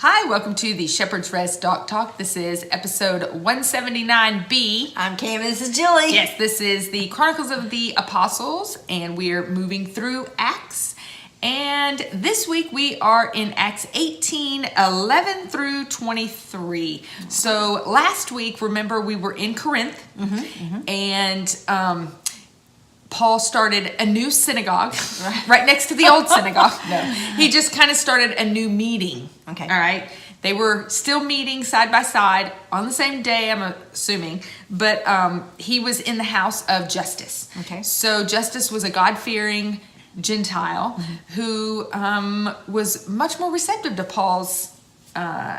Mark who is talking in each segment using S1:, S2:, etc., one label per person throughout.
S1: Hi, welcome to the Shepherd's Rest Doc Talk. This is episode 179B.
S2: I'm Cam and this is Jilly.
S1: Yes, this is the Chronicles of the Apostles, and we're moving through Acts. And this week we are in Acts 18, 11 through 23. So last week, remember, we were in Corinth, and Paul started a new synagogue right next to the old synagogue. No, he just kind of started a new meeting.
S2: Okay.
S1: All right. They were still meeting side by side on the same day, I'm assuming, but he was in the house of Justus.
S2: Okay.
S1: So Justus was a God-fearing Gentile who was much more receptive to Paul's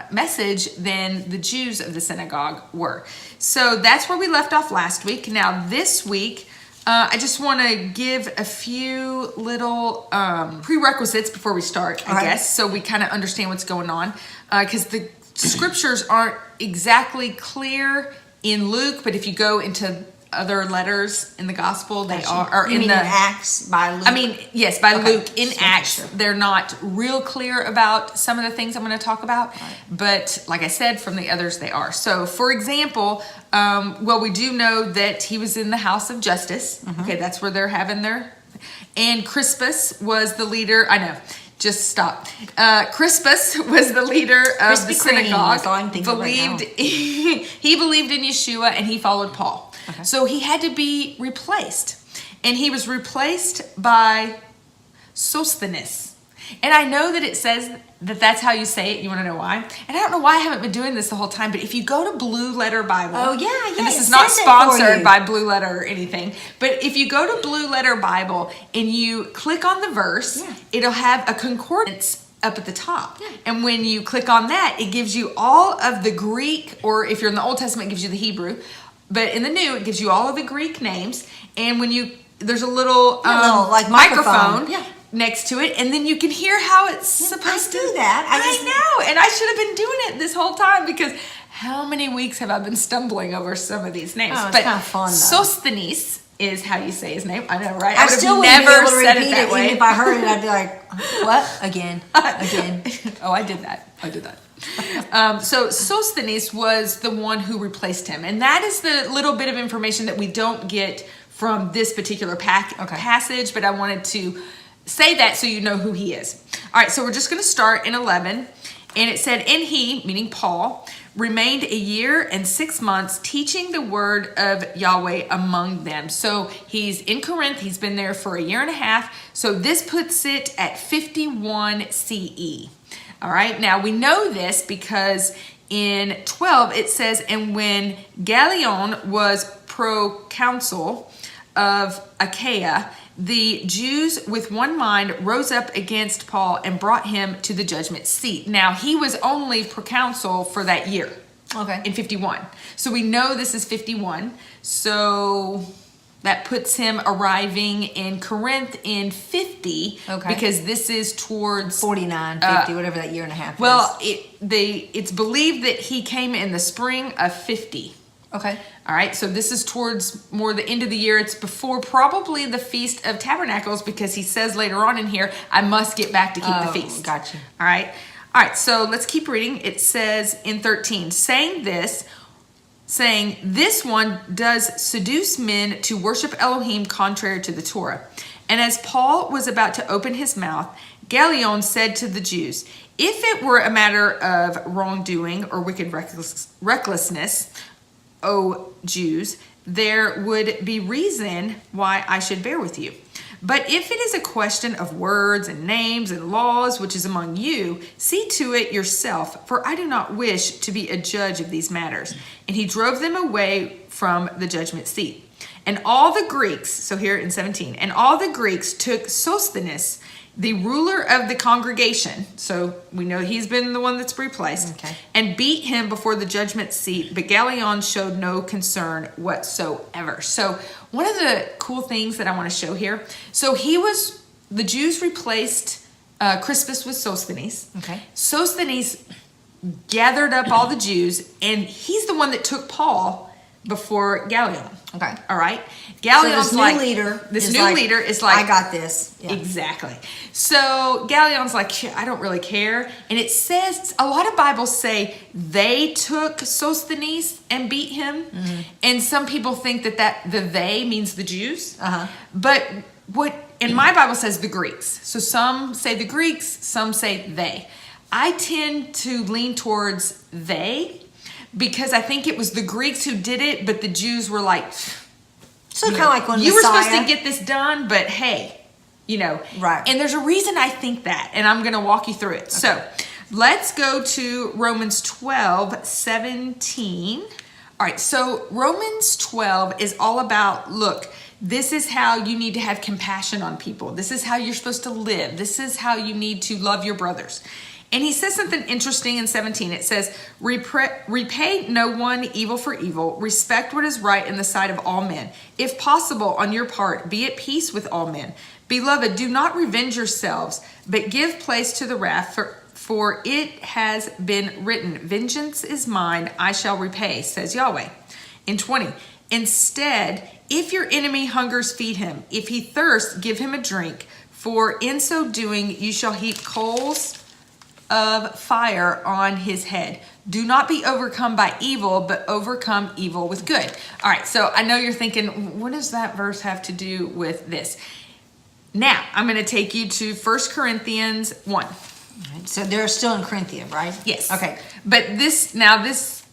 S1: message than the Jews of the synagogue were. So that's where we left off last week. Now this week, I just want to give a few little prerequisites before we start, I guess, so we kind of understand what's going on. Because the scriptures aren't exactly clear in Luke, but if you go into other letters in the gospel, they are
S2: in Acts by Luke.
S1: I mean, yes, by Luke in
S2: So
S1: Acts,
S2: sure.
S1: they're not real clear about some of the things I'm going to talk about, but like I said, from the others they are. So, for example, we do know that he was in the house of Justus. Okay, that's where they're having their, and Crispus was the leader. I know. Just stop. Crispus was the leader of the synagogue. He believed in Yeshua and he followed Paul. Okay. So he had to be replaced. And he was replaced by Sosthenes. And I know that it says that that's how you say it. You want to know why? And I don't know why I haven't been doing this the whole time, but if you go to Blue Letter Bible.
S2: Oh, yeah.
S1: And this is not sponsored by Blue Letter or anything. But if you go to Blue Letter Bible and you click on the verse, it'll have a concordance up at the top. Yeah. And when you click on that, it gives you all of the Greek, or if you're in the Old Testament, it gives you the Hebrew. But in the New, it gives you all of the Greek names. And when there's a little,
S2: like
S1: microphone next to it, and then you can hear how it's supposed to
S2: do that.
S1: I know, and I should have been doing it this whole time, because how many weeks have I been stumbling over some of these names?
S2: Oh, it's kind of fun, though.
S1: Sosthenes is how you say his name. I know, right?
S2: I still would
S1: never
S2: be able to
S1: said
S2: repeat
S1: it that way.
S2: Even if I heard it, I'd be like, what? Again.
S1: Oh, I did that. So Sosthenes was the one who replaced him. And that is the little bit of information that we don't get from this particular passage, but I wanted to say that so you know who he is. All right, so we're just going to start in 11. And it said, and he, meaning Paul, remained 1 year and 6 months teaching the word of Yahweh among them. So he's in Corinth. He's been there for 1.5 years. So this puts it at 51 CE. All right. Now we know this because in 12 it says, and when Galion was proconsul of Achaia, the Jews with one mind rose up against Paul and brought him to the judgment seat. Now, he was only proconsul for that year.
S2: Okay.
S1: In 51. So we know this is 51. So that puts him arriving in Corinth in 50. Okay. Because this is towards
S2: 49, 50, whatever that 1.5 years
S1: well, it's believed that he came in the spring of 50.
S2: Okay.
S1: All right, so this is towards more the end of the year. It's before probably the Feast of Tabernacles, because he says later on in here, I must get back to keep the feast.
S2: Gotcha.
S1: All right, so let's keep reading. It says in 13, saying this one does seduce men to worship Elohim contrary to the Torah. And as Paul was about to open his mouth, Galion said to the Jews, if it were a matter of wrongdoing or wicked recklessness, O Jews, there would be reason why I should bear with you. But if it is a question of words and names and laws, which is among you, see to it yourself, for I do not wish to be a judge of these matters. And he drove them away from the judgment seat. And all the Greeks, so here in 17, and all the Greeks took Sosthenes, the ruler of the congregation, so we know he's been the one that's replaced, and beat him before the judgment seat, but Galion showed no concern whatsoever. So one of the cool things that I want to show here, so the Jews replaced Crispus with Sosthenes. Okay. Sosthenes gathered up all the Jews, and he's the one that took Paul before Galion.
S2: Okay.
S1: All right.
S2: So
S1: Galion's
S2: this new
S1: like
S2: leader.
S1: This
S2: is
S1: new leader is like,
S2: I got this. Yeah.
S1: Exactly. So Galion's like, "Shit, I don't really care." And it says, a lot of Bibles say they took Sosthenes and beat him. And some people think that the they means the Jews. But what in my Bible says the Greeks. So some say the Greeks, some say they. I tend to lean towards they because I think it was the Greeks who did it, but the Jews were like,
S2: So kind of like when
S1: you were
S2: Messiah,
S1: supposed to get this done, but hey,
S2: Right.
S1: And there's a reason I think that, and I'm going to walk you through it. Okay. So let's go to Romans 12:17. All right, so Romans 12 is all about, look, this is how you need to have compassion on people. This is how you're supposed to live. This is how you need to love your brothers. And he says something interesting in 17. It says, repay no one evil for evil. Respect what is right in the sight of all men. If possible, on your part, be at peace with all men. Beloved, do not revenge yourselves, but give place to the wrath, for it has been written, vengeance is mine, I shall repay, says Yahweh. In 20, instead, if your enemy hungers, feed him. If he thirsts, give him a drink. For in so doing, you shall heap coals of fire on his head. Do not be overcome by evil, but overcome evil with good. All right, so I know you're thinking, what does that verse have to do with this? Now, I'm going to take you to 1 Corinthians 1.
S2: Right. So they're still in Corinthia, right?
S1: Yes.
S2: Okay.
S1: But this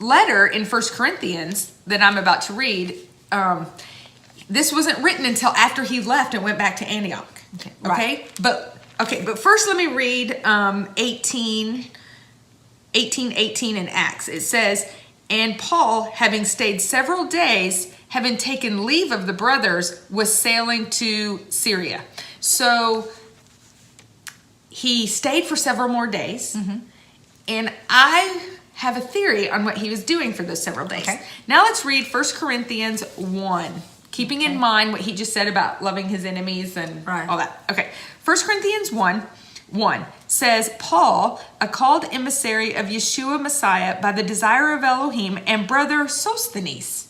S1: letter in 1 Corinthians that I'm about to read, this wasn't written until after he left and went back to Antioch.
S2: Okay.
S1: Right. But first let me read 18:18 in Acts. It says, and Paul, having stayed several days, having taken leave of the brothers, was sailing to Syria. So he stayed for several more days. And I have a theory on what he was doing for those several days.
S2: Okay.
S1: Now let's read 1 Corinthians 1, keeping in mind what he just said about loving his enemies and all that. Okay. 1 Corinthians 1 says, Paul, a called emissary of Yeshua Messiah by the desire of Elohim, and brother Sosthenes.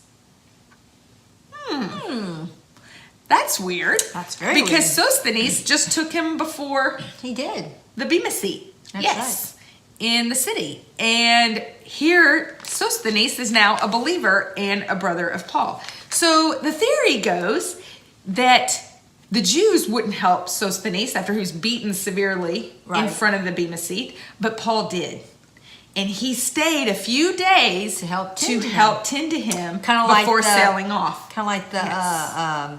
S1: That's weird.
S2: That's very weird.
S1: Because Sosthenes just took him before
S2: He did.
S1: the Bema seat.
S2: That's
S1: yes. In the city. And here, Sosthenes is now a believer and a brother of Paul. So the theory goes that the Jews wouldn't help Sosthenes after he was beaten severely in front of the Bema seat, but Paul did. And he stayed a few days
S2: To help
S1: tend to him
S2: Kind of
S1: before
S2: like
S1: sailing off.
S2: Kind of like the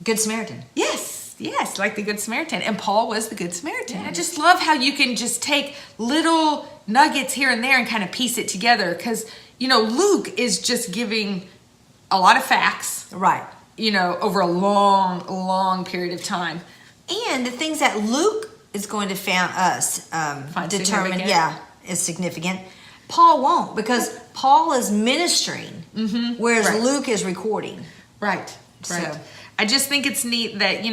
S2: Good Samaritan.
S1: Yes, like the Good Samaritan. And Paul was the Good Samaritan. I just love how you can just take little nuggets here and there and kind of piece it together. Because, Luke is just giving a lot of facts.
S2: Right.
S1: Over a long, long period of time.
S2: And the things that Luke is going to determine, is significant. Paul won't, because Paul is ministering, whereas Luke is recording.
S1: Right.
S2: So,
S1: I just think it's neat that,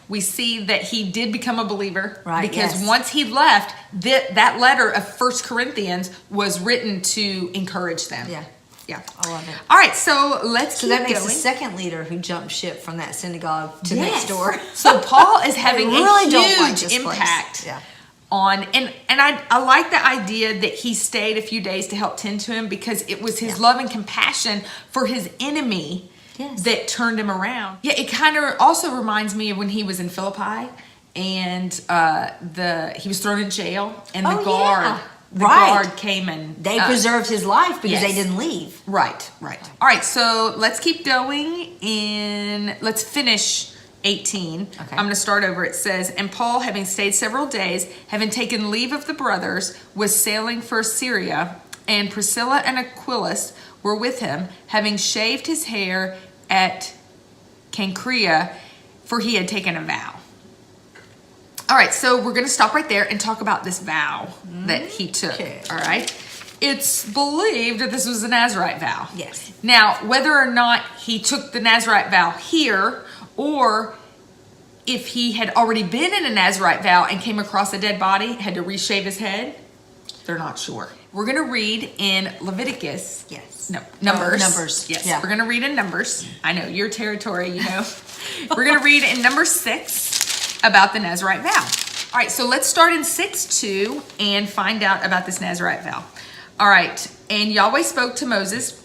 S1: we see that he did become a believer.
S2: Right,
S1: Because
S2: yes.
S1: once he left, that letter of 1 Corinthians was written to encourage them.
S2: Yeah. I love it.
S1: All right, so let's keep
S2: So that makes
S1: going.
S2: the second leader who jumped ship from that synagogue to next door.
S1: So Paul is having
S2: really
S1: a
S2: don't like
S1: huge
S2: this place.
S1: impact
S2: Yeah.
S1: on, and I like the idea that he stayed a few days to help tend to him, because it was his love and compassion for his enemy that turned him around. Yeah, it kind of also reminds me of when he was in Philippi and he was thrown in jail, and the guard came and
S2: they preserved his life because
S1: yes.
S2: they didn't leave.
S1: Right. All right, so let's keep going let's finish 18.
S2: Okay.
S1: I'm going to start over. It says, and Paul, having stayed several days, having taken leave of the brothers, was sailing for Syria, and Priscilla and Aquilus were with him, having shaved his hair at Cenchrea, for he had taken a vow. All right, so we're going to stop right there and talk about this vow that he took.
S2: Okay.
S1: All right. It's believed that this was a Nazarite vow.
S2: Yes.
S1: Now, whether or not he took the Nazarite vow here, or if he had already been in a Nazarite vow and came across a dead body, had to reshave his head, They're not sure. We're going to read in Leviticus.
S2: Yes.
S1: No, Numbers.
S2: Numbers.
S1: Yes.
S2: Yeah.
S1: We're going to read in Numbers. I know, your territory, you know. We're going to read in number 6 about the Nazarite vow. All right, so let's start in 6:2 and find out about this Nazarite vow. All right, and Yahweh spoke to Moses,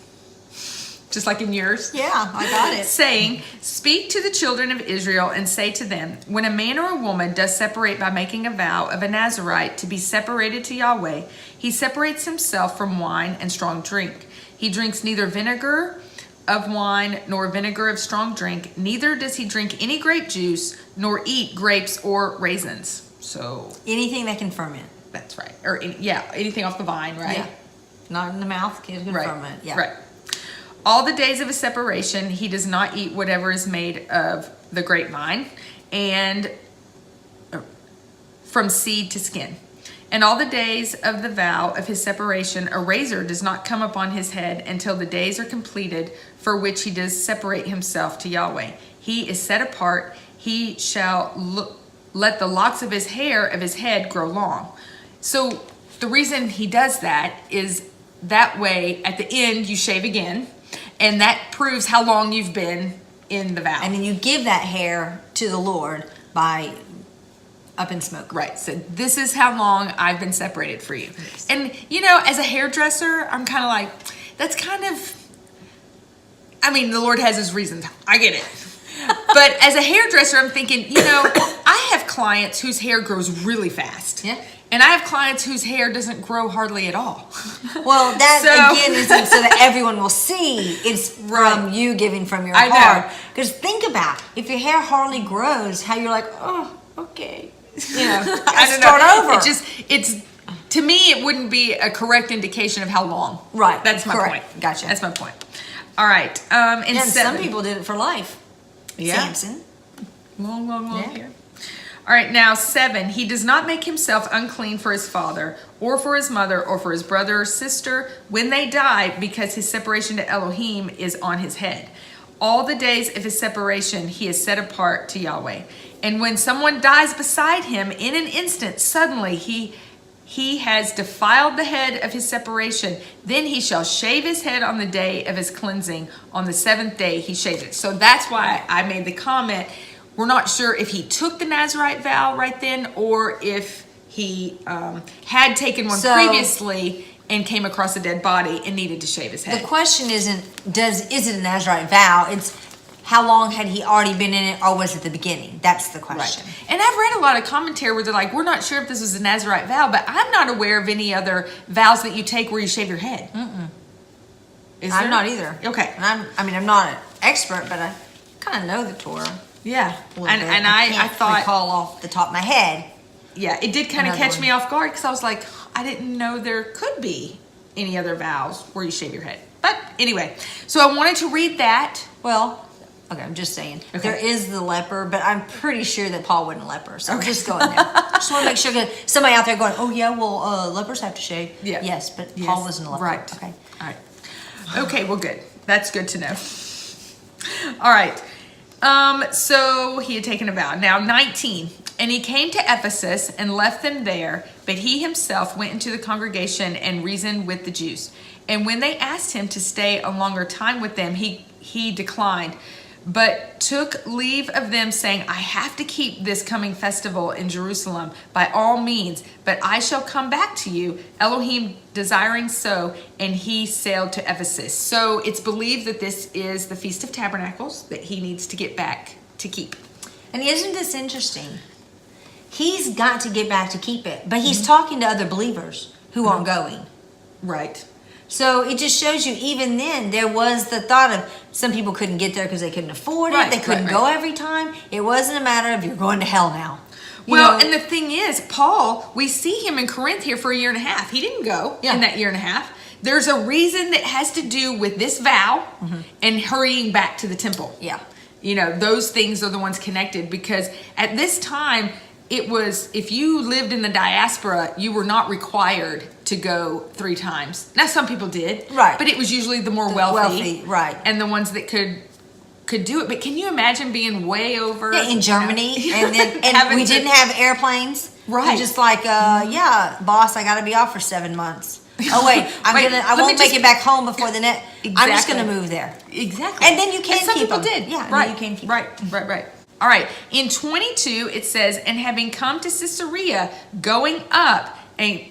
S1: just like in yours.
S2: Yeah, I got it.
S1: Saying, speak to the children of Israel and say to them, when a man or a woman does separate by making a vow of a Nazarite to be separated to Yahweh, he separates himself from wine and strong drink. He drinks neither vinegar of wine nor vinegar of strong drink, neither does he drink any grape juice nor eat grapes or raisins. So
S2: anything that can ferment.
S1: That's right. Or anything off the vine, right?
S2: Yeah. Not in the mouth, can ferment. Yeah.
S1: Right. All the days of his separation, he does not eat whatever is made of the grapevine and from seed to skin. And all the days of the vow of his separation, a razor does not come upon his head until the days are completed for which he does separate himself to Yahweh. He is set apart. He shall let the locks of his hair of his head grow long. So the reason he does that is that way at the end you shave again. And that proves how long you've been in the vow.
S2: And then you give that hair to the Lord by up in smoke.
S1: Right. So this is how long I've been separated for you. Yes. And, you know, as a hairdresser, I'm kind of like, that's kind of, I mean, the Lord has his reasons. I get it. But as a hairdresser, I'm thinking, you know, I have clients whose hair grows really fast.
S2: Yeah.
S1: And I have clients whose hair doesn't grow hardly at all.
S2: Well, that again isn't so that everyone will see. It's from you giving from your heart. Because think about if your hair hardly grows, how you're like, oh, okay, you know, start over.
S1: It's to me, it wouldn't be a correct indication of how long.
S2: Right.
S1: That's my point.
S2: Gotcha.
S1: That's my point. All right.
S2: And some people did it for life.
S1: Yeah.
S2: Samson.
S1: Long hair. All right, now 7, he does not make himself unclean for his father or for his mother or for his brother or sister when they die, because his separation to Elohim is on his head. All the days of his separation he is set apart to Yahweh. And when someone dies beside him, in an instant, suddenly he has defiled the head of his separation. Then he shall shave his head on the day of his cleansing. On the 7th day he shaves it. So that's why I made the comment. We're not sure if he took the Nazarite vow right then or if he had taken one previously and came across a dead body and needed to shave his head.
S2: The question isn't, is it a Nazarite vow? It's how long had he already been in it, or was it the beginning? That's the question.
S1: Right. And I've read a lot of commentary where they're like, we're not sure if this was a Nazarite vow, but I'm not aware of any other vows that you take where you shave your head.
S2: Mm-mm.
S1: I'm
S2: not either.
S1: Okay.
S2: And I'm not an expert, but I kind of know the Torah.
S1: Yeah,
S2: and I thought, recall off the top of my head.
S1: Yeah, it did kind of catch me off guard because I was like, I didn't know there could be any other vows where you shave your head. But anyway, so I wanted to read that.
S2: Well, okay, I'm just saying. Okay. There is the leper, but I'm pretty sure that Paul wasn't a leper. So I'm just going there. Just want to make sure that somebody out there going, oh yeah, well, lepers have to shave.
S1: Yeah.
S2: Yes, but Paul wasn't a leper.
S1: Right.
S2: Okay.
S1: All right. Okay, well, good. That's good to know. All right. So he had taken a vow. Now 19, and he came to Ephesus and left them there, but he himself went into the congregation and reasoned with the Jews. And when they asked him to stay a longer time with them, he declined, but took leave of them, saying, I have to keep this coming festival in Jerusalem by all means, but I shall come back to you, Elohim desiring so, and he sailed to Ephesus. So it's believed that this is the Feast of Tabernacles that he needs to get back to keep.
S2: And isn't this interesting? He's got to get back to keep it, but he's talking to other believers who aren't going.
S1: Right.
S2: So it just shows you, even then, there was the thought of some people couldn't get there because they couldn't afford it. They couldn't go every time. It wasn't a matter of you're going to hell now.
S1: Well, and the thing is, Paul, we see him in Corinth here for 1.5 years. He didn't go in that 1.5 years. There's a reason that has to do with this vow and hurrying back to the temple.
S2: Yeah.
S1: You know, those things are the ones connected, because at this time, it was, if you lived in the diaspora, you were not required to go 3 times. Now, some people did.
S2: Right.
S1: But it was usually the more wealthy.
S2: Right.
S1: And the ones that could do it. But can you imagine being way over
S2: in Germany? And we didn't have airplanes.
S1: Right.
S2: You're just like, yeah, boss, I got to be off for 7 months. Oh wait, I won't make it back home before the net.
S1: Exactly.
S2: I'm just going to move there.
S1: Exactly.
S2: And then you can keep them.
S1: Did.
S2: Yeah,
S1: right.
S2: You can keep
S1: right. All right. In 22, it says, and having come to Caesarea, going up and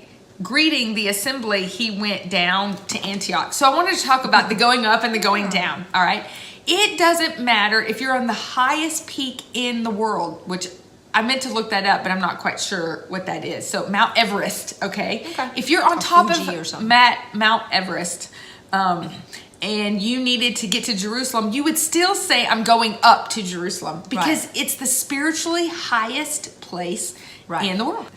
S1: greeting the assembly, he went down to Antioch. So I wanted to talk about the going up and the going down. All right. It doesn't matter if you're on the highest peak in the world, which I meant to look that up, but I'm not quite sure what that is. So Mount Everest, okay? If you're on top of Mount Everest, and you needed to get to Jerusalem, you would still say, I'm going up to Jerusalem, because it's the spiritually highest place in the world.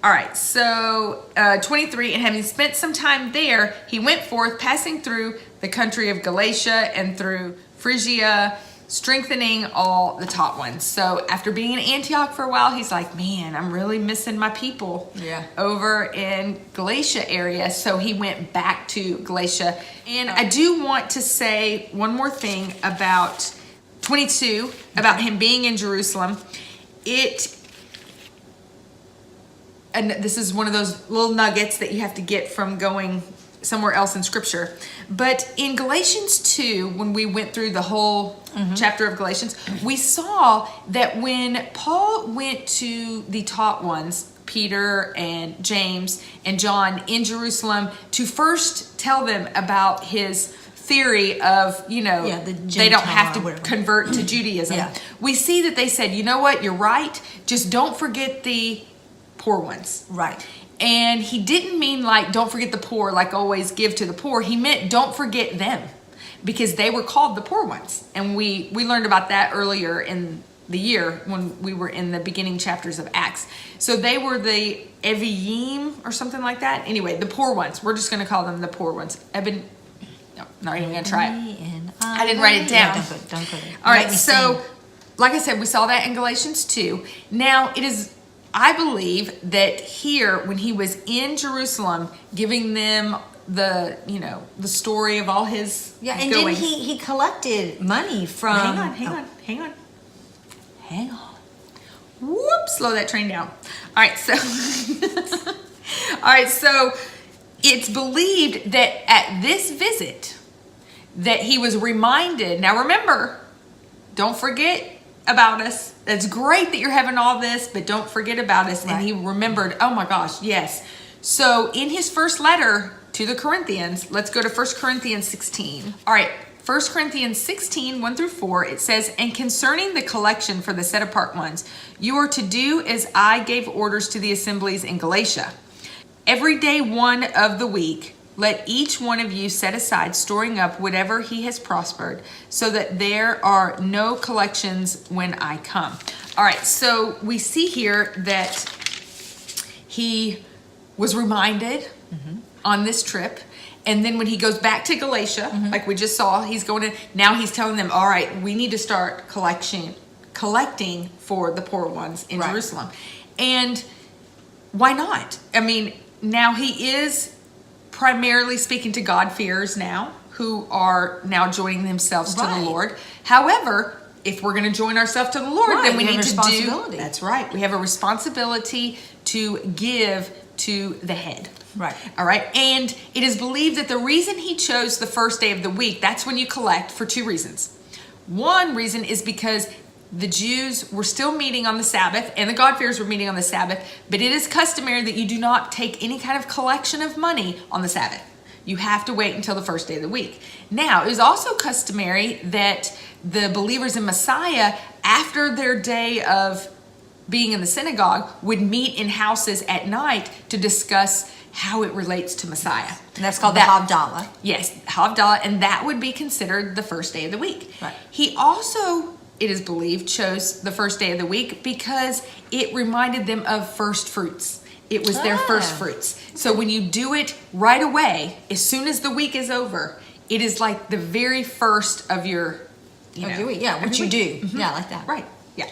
S1: All right, so 23, and having spent some time there, he went forth, passing through the country of Galatia and through Phrygia, strengthening all the taught ones. So after being in Antioch for a while, he's like, man, I'm really missing my people over in Galatia area. So he went back to Galatia. And I do want to say one more thing about 22, about him being in Jerusalem. And this is one of those little nuggets that you have to get from going somewhere else in scripture. But in Galatians 2, when we went through the whole chapter of Galatians, we saw that when Paul went to the taught ones, Peter and James and John in Jerusalem, to first tell them about his theory of, they don't have to convert to Judaism. We see that they said, you know what, you're right. Just don't forget the poor ones.
S2: Right.
S1: And he didn't mean like, don't forget the poor, like always give to the poor. He meant don't forget them, because they were called the poor ones. And we learned about that earlier in the year when we were in the beginning chapters of Acts. So they were the Evim or something like that. Anyway, the poor ones. We're just going to call them the poor ones. Not even going to try it. I didn't write it down.
S2: Don't put it.
S1: All right, so like I said, we saw that in Galatians 2. Now, I believe that here, when he was in Jerusalem, giving them the story of all his
S2: and
S1: goings.
S2: then he collected money from...
S1: Hang on. Whoops, slow that train down. All right, so it's believed that at this visit that he was reminded. Now remember, don't forget about us. It's great that you're having all this, but don't forget about us. And he remembered, oh my gosh, yes. So in his first letter to the Corinthians, let's go to 1 Corinthians 16. All right, 1 Corinthians 16, 1 through 4, it says, and concerning the collection for the set apart ones, you are to do as I gave orders to the assemblies in Galatia. Every day one of the week, let each one of you set aside, storing up whatever he has prospered, so that there are no collections when I come. All right, so we see here that he was reminded on this trip. And then when he goes back to Galatia, like we just saw, now he's telling them, all right, we need to start collecting for the poor ones in Jerusalem. And why not? I mean, now he is primarily speaking to God-fearers now, who are now joining themselves to the Lord. However, if we're going to join ourselves to the Lord, then we need to do... That's right. We have a responsibility to give to the head.
S2: Right.
S1: All right. And it is believed that the reason he chose the first day of the week, that's when you collect, for two reasons. One reason is because the Jews were still meeting on the Sabbath, and the God-fearers were meeting on the Sabbath, but it is customary that you do not take any kind of collection of money on the Sabbath. You have to wait until the first day of the week. Now, it is also customary that the believers in Messiah, after their day of being in the synagogue, would meet in houses at night to discuss how it relates to Messiah.
S2: And that's called the Havdalah.
S1: Yes, Havdalah, and that would be considered the first day of the week.
S2: Right.
S1: He also, it is believed, chose the first day of the week because it reminded them of first fruits. It was their first fruits. So when you do it right away, as soon as the week is over, it is like the very first of your,
S2: week. Yeah, what you do. Yeah, like that.
S1: Right. Yeah.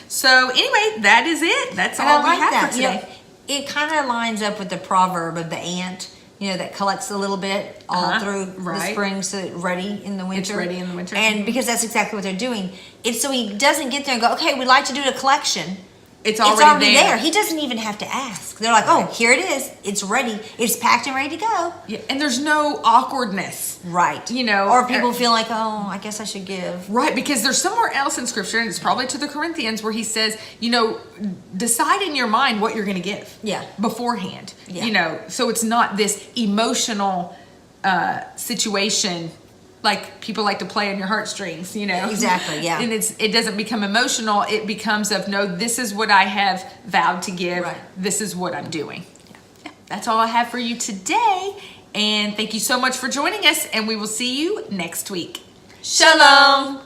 S1: So anyway, that is it. That's all we have for today.
S2: It kind of lines up with the proverb of the ant, that collects a little bit all through the spring, so it's ready in the winter.
S1: It's ready in the winter.
S2: And because that's exactly what they're doing. It's so he doesn't get there and go, okay, we'd like to do a collection.
S1: It's already there.
S2: He doesn't even have to ask. They're like, oh, here it is. It's ready. It's packed and ready to go.
S1: Yeah, and there's no awkwardness.
S2: Right.
S1: You know.
S2: Or people feel like, oh, I guess I should give.
S1: Right, because there's somewhere else in Scripture, and it's probably to the Corinthians, where he says, decide in your mind what you're going to give.
S2: Yeah.
S1: Beforehand.
S2: Yeah.
S1: So it's not this emotional situation like people like to play on your heartstrings,
S2: Exactly, yeah.
S1: And it doesn't become emotional. It becomes of, no, this is what I have vowed to give.
S2: Right.
S1: This is what I'm doing. Yeah. That's all I have for you today. And thank you so much for joining us. And we will see you next week. Shalom.